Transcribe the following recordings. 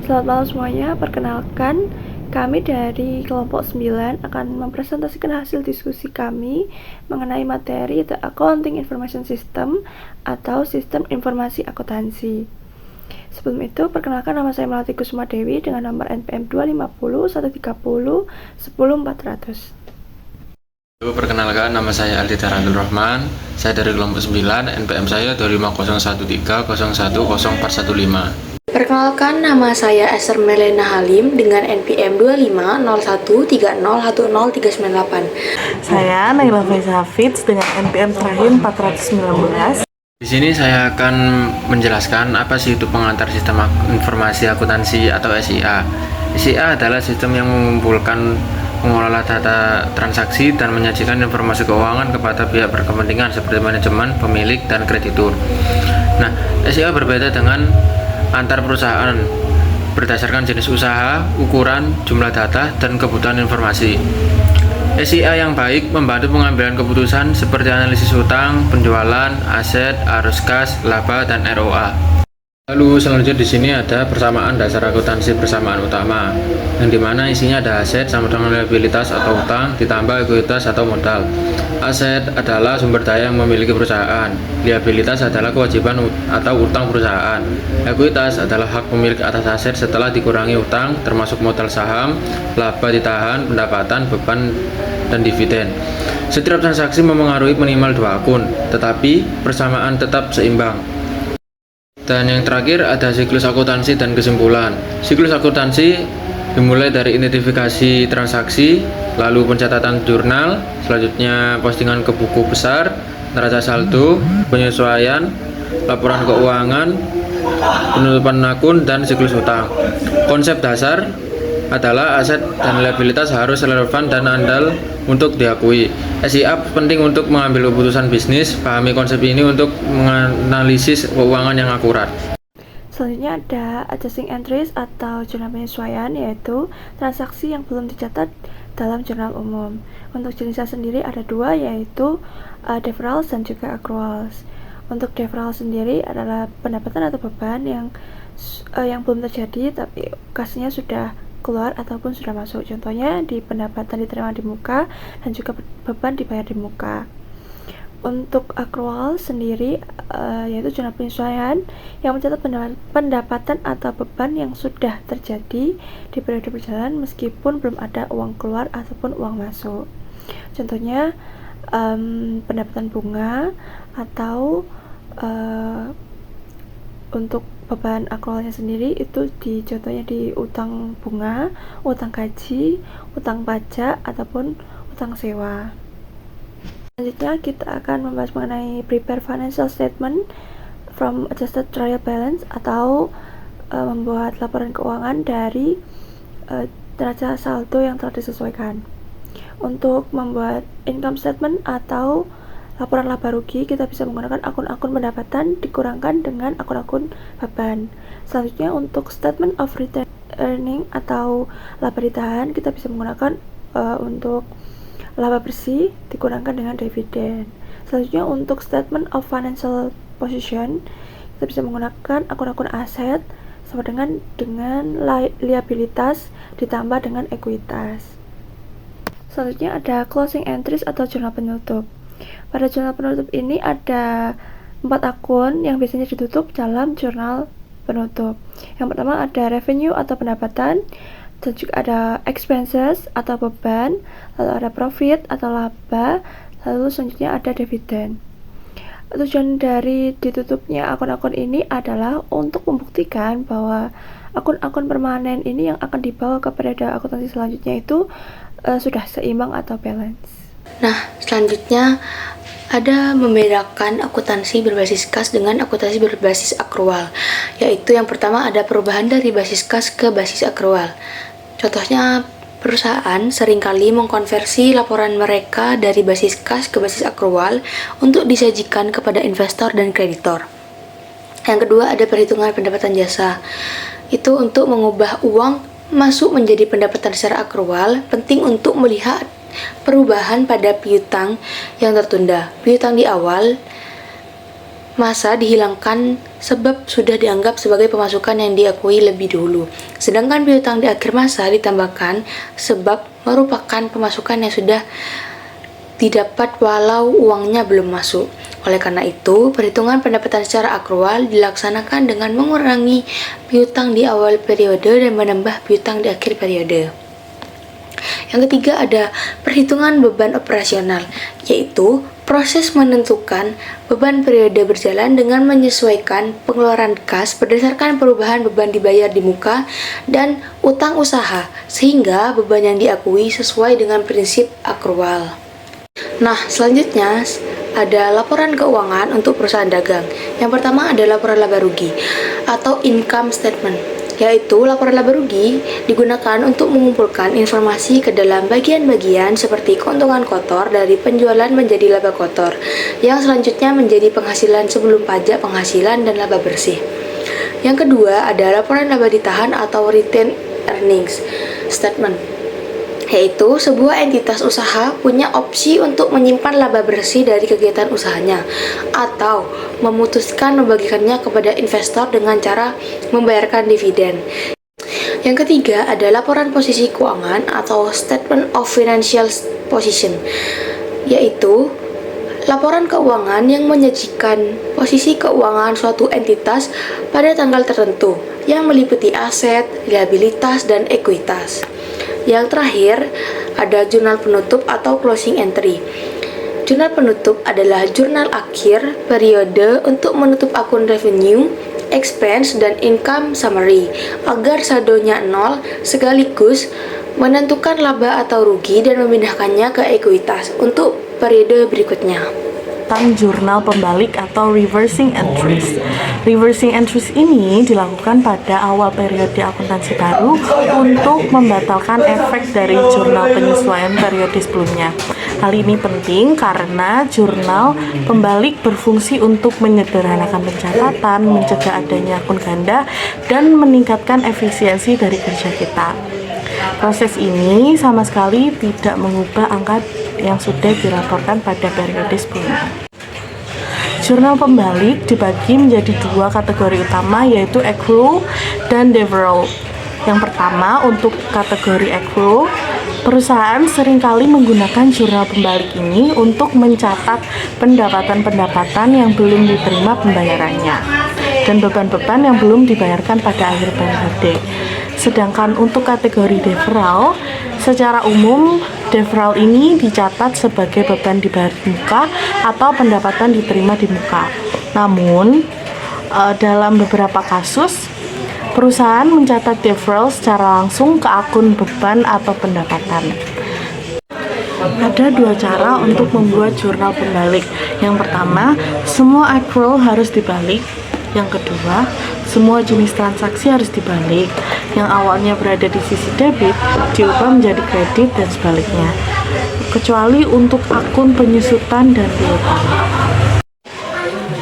Selamat malam semuanya, perkenalkan kami dari kelompok 9 akan mempresentasikan hasil diskusi kami mengenai materi The Accounting Information System atau Sistem Informasi Akuntansi. Sebelum itu, perkenalkan nama saya Melati Kusuma Dewi dengan nomor NPM 250 130 10400. Perkenalkan, nama saya Aldi Tarandul Rahman. Saya dari kelompok 9, NPM saya 25013010415. Perkenalkan, nama saya Esther Melena Halim dengan NPM 250130103998. Saya Naila Faiza Hafiz dengan NPM terakhir 419. Di sini saya akan menjelaskan apa sih itu pengantar sistem informasi akuntansi atau SIA. SIA adalah sistem yang mengumpulkan, mengelola data transaksi dan menyajikan informasi keuangan kepada pihak berkepentingan seperti manajemen, pemilik, dan kreditur. Nah, SIA berbeda dengan antar perusahaan berdasarkan jenis usaha, ukuran, jumlah data, dan kebutuhan informasi. SIA yang baik membantu pengambilan keputusan seperti analisis utang, penjualan, aset, arus kas, laba, dan ROA. Lalu selanjutnya di sini ada persamaan dasar akuntansi persamaan utama, yang dimana isinya ada aset sama dengan liabilitas atau utang ditambah ekuitas atau modal. Aset adalah sumber daya yang memiliki perusahaan, liabilitas adalah kewajiban atau utang perusahaan, ekuitas adalah hak pemilik atas aset setelah dikurangi utang termasuk modal saham, laba ditahan, pendapatan, beban, dan dividen. Setiap transaksi memengaruhi minimal 2 akun, tetapi persamaan tetap seimbang. Dan yang terakhir ada siklus akuntansi dan kesimpulan. Siklus akuntansi dimulai dari identifikasi transaksi, lalu pencatatan jurnal, selanjutnya postingan ke buku besar, neraca saldo, penyesuaian, laporan keuangan, penutupan akun, dan siklus utang. Konsep dasar adalah aset dan liabilitas harus relevan dan andal untuk diakui. SIA penting untuk mengambil keputusan bisnis. Pahami konsep ini untuk menganalisis keuangan yang akurat. Selanjutnya ada adjusting entries atau jurnal penyesuaian, yaitu transaksi yang belum dicatat dalam jurnal umum. Untuk jenisnya sendiri ada 2, yaitu deferrals dan juga accruals. Untuk deferral sendiri adalah pendapatan atau beban yang belum terjadi tapi kasnya sudah keluar ataupun sudah masuk. Contohnya di pendapatan diterima di muka dan juga beban dibayar di muka. Untuk accrual sendiri yaitu jurnal penyesuaian yang mencatat pendapatan atau beban yang sudah terjadi di periode perjalanan meskipun belum ada uang keluar ataupun uang masuk. Contohnya pendapatan bunga atau untuk beban accrualnya sendiri itu contohnya di utang bunga, utang gaji, utang pajak, ataupun utang sewa. Selanjutnya kita akan membahas mengenai prepare financial statement from adjusted trial balance atau membuat laporan keuangan dari neraca saldo yang telah disesuaikan. Untuk membuat income statement atau laporan laba rugi, kita bisa menggunakan akun-akun pendapatan dikurangkan dengan akun-akun beban. Selanjutnya untuk statement of retained earning atau laba ditahan, kita bisa menggunakan untuk laba bersih dikurangkan dengan dividen. Selanjutnya untuk statement of financial position, kita bisa menggunakan akun-akun aset sama dengan liabilitas ditambah dengan ekuitas. Selanjutnya ada closing entries atau jurnal penutup. Pada jurnal penutup ini ada 4 akun yang biasanya ditutup dalam jurnal penutup. Yang pertama ada revenue atau pendapatan, dan juga ada expenses atau beban, lalu ada profit atau laba, lalu selanjutnya ada dividen. Tujuan dari ditutupnya akun-akun ini adalah untuk membuktikan bahwa akun-akun permanen ini yang akan dibawa ke periode akuntansi selanjutnya itu sudah seimbang atau balance. Nah, selanjutnya ada membedakan akuntansi berbasis kas dengan akuntansi berbasis akrual, yaitu yang pertama ada perubahan dari basis kas ke basis akrual. Contohnya, perusahaan seringkali mengkonversi laporan mereka dari basis kas ke basis akrual untuk disajikan kepada investor dan kreditor. Yang kedua ada perhitungan pendapatan jasa. Itu untuk mengubah uang masuk menjadi pendapatan secara akrual, penting untuk melihat perubahan pada piutang yang tertunda. Piutang di awal masa dihilangkan sebab sudah dianggap sebagai pemasukan yang diakui lebih dulu. Sedangkan piutang di akhir masa ditambahkan sebab merupakan pemasukan yang sudah didapat walau uangnya belum masuk. Oleh karena itu, perhitungan pendapatan secara akrual dilaksanakan dengan mengurangi piutang di awal periode dan menambah piutang di akhir periode. Yang ketiga ada perhitungan beban operasional, yaitu proses menentukan beban periode berjalan dengan menyesuaikan pengeluaran kas berdasarkan perubahan beban dibayar di muka dan utang usaha, sehingga beban yang diakui sesuai dengan prinsip akrual. Nah, selanjutnya ada laporan keuangan untuk perusahaan dagang. Yang pertama ada laporan laba rugi atau income statement, yaitu laporan laba rugi digunakan untuk mengumpulkan informasi ke dalam bagian-bagian seperti keuntungan kotor dari penjualan menjadi laba kotor, yang selanjutnya menjadi penghasilan sebelum pajak penghasilan dan laba bersih. Yang kedua ada laporan laba ditahan atau retained earnings statement, yaitu sebuah entitas usaha punya opsi untuk menyimpan laba bersih dari kegiatan usahanya atau memutuskan membagikannya kepada investor dengan cara membayarkan dividen. Yang ketiga ada laporan posisi keuangan atau statement of financial position, yaitu laporan keuangan yang menyajikan posisi keuangan suatu entitas pada tanggal tertentu yang meliputi aset, liabilitas, dan ekuitas. Yang terakhir, ada jurnal penutup atau closing entry. Jurnal penutup adalah jurnal akhir periode untuk menutup akun revenue, expense, dan income summary agar saldonya nol sekaligus menentukan laba atau rugi dan memindahkannya ke ekuitas untuk periode berikutnya. Tentang jurnal pembalik atau reversing entries. Reversing entries ini dilakukan pada awal periode akuntansi baru untuk membatalkan efek dari jurnal penyesuaian periode sebelumnya. Hal ini penting karena jurnal pembalik berfungsi untuk menyederhanakan pencatatan, mencegah adanya akun ganda, dan meningkatkan efisiensi dari kerja kita. Proses ini sama sekali tidak mengubah angka yang sudah dilaporkan pada periode sebelumnya. Jurnal pembalik dibagi menjadi dua kategori utama, yaitu accrual dan deferral. Yang pertama, untuk kategori accrual, perusahaan seringkali menggunakan jurnal pembalik ini untuk mencatat pendapatan-pendapatan yang belum diterima pembayarannya dan beban-beban yang belum dibayarkan pada akhir periode. Sedangkan untuk kategori deferral, secara umum deferral ini dicatat sebagai beban dibayar di muka atau pendapatan diterima di muka. Namun, dalam beberapa kasus, perusahaan mencatat deferral secara langsung ke akun beban atau pendapatan. Ada dua cara untuk membuat jurnal pembalik. Yang pertama, semua accrual harus dibalik. Yang kedua, semua jenis transaksi harus dibalik. Yang awalnya berada di sisi debit diubah menjadi kredit dan sebaliknya, kecuali untuk akun penyusutan dan piutang.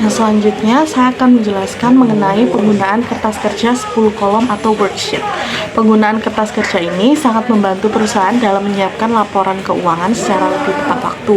Yang selanjutnya, saya akan menjelaskan mengenai penggunaan kertas kerja 10 kolom atau worksheet. Penggunaan kertas kerja ini sangat membantu perusahaan dalam menyiapkan laporan keuangan secara lebih tepat waktu.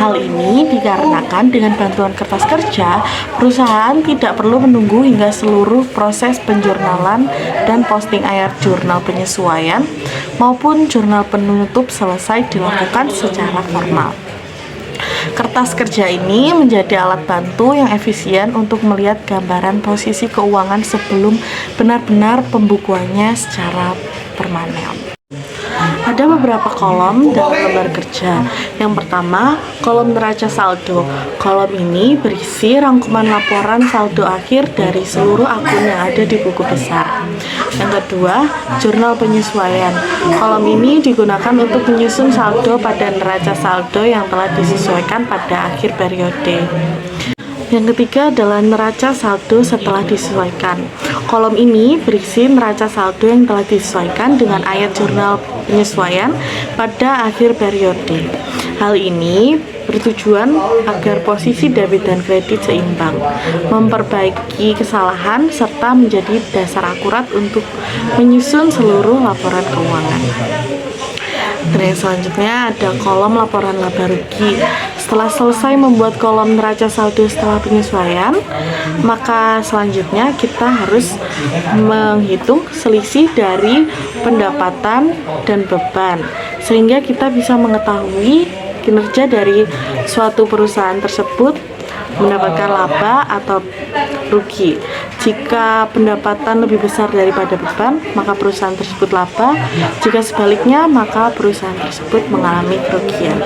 Hal ini dikarenakan dengan bantuan kertas kerja, perusahaan tidak perlu menunggu hingga seluruh proses penjurnalan dan posting akhir jurnal penyesuaian maupun jurnal penutup selesai dilakukan secara formal. Kertas kerja ini menjadi alat bantu yang efisien untuk melihat gambaran posisi keuangan sebelum benar-benar pembukuannya secara permanen. Ada beberapa kolom dalam lembar kerja. Yang pertama, kolom neraca saldo. Kolom ini berisi rangkuman laporan saldo akhir dari seluruh akun yang ada di buku besar. Yang kedua, jurnal penyesuaian. Kolom ini digunakan untuk menyusun saldo pada neraca saldo yang telah disesuaikan pada akhir periode. Yang ketiga adalah neraca saldo setelah disesuaikan. Kolom ini berisi neraca saldo yang telah disesuaikan dengan ayat jurnal penyesuaian pada akhir periode. Hal ini bertujuan agar posisi debit dan kredit seimbang, memperbaiki kesalahan, serta menjadi dasar akurat untuk menyusun seluruh laporan keuangan. Dan yang selanjutnya ada kolom laporan laba rugi. Setelah selesai membuat kolom neraca saldo setelah penyesuaian, maka selanjutnya kita harus menghitung selisih dari pendapatan dan beban, sehingga kita bisa mengetahui kinerja dari suatu perusahaan tersebut mendapatkan laba atau rugi. Jika pendapatan lebih besar daripada beban, maka perusahaan tersebut laba. Jika sebaliknya, maka perusahaan tersebut mengalami kerugian.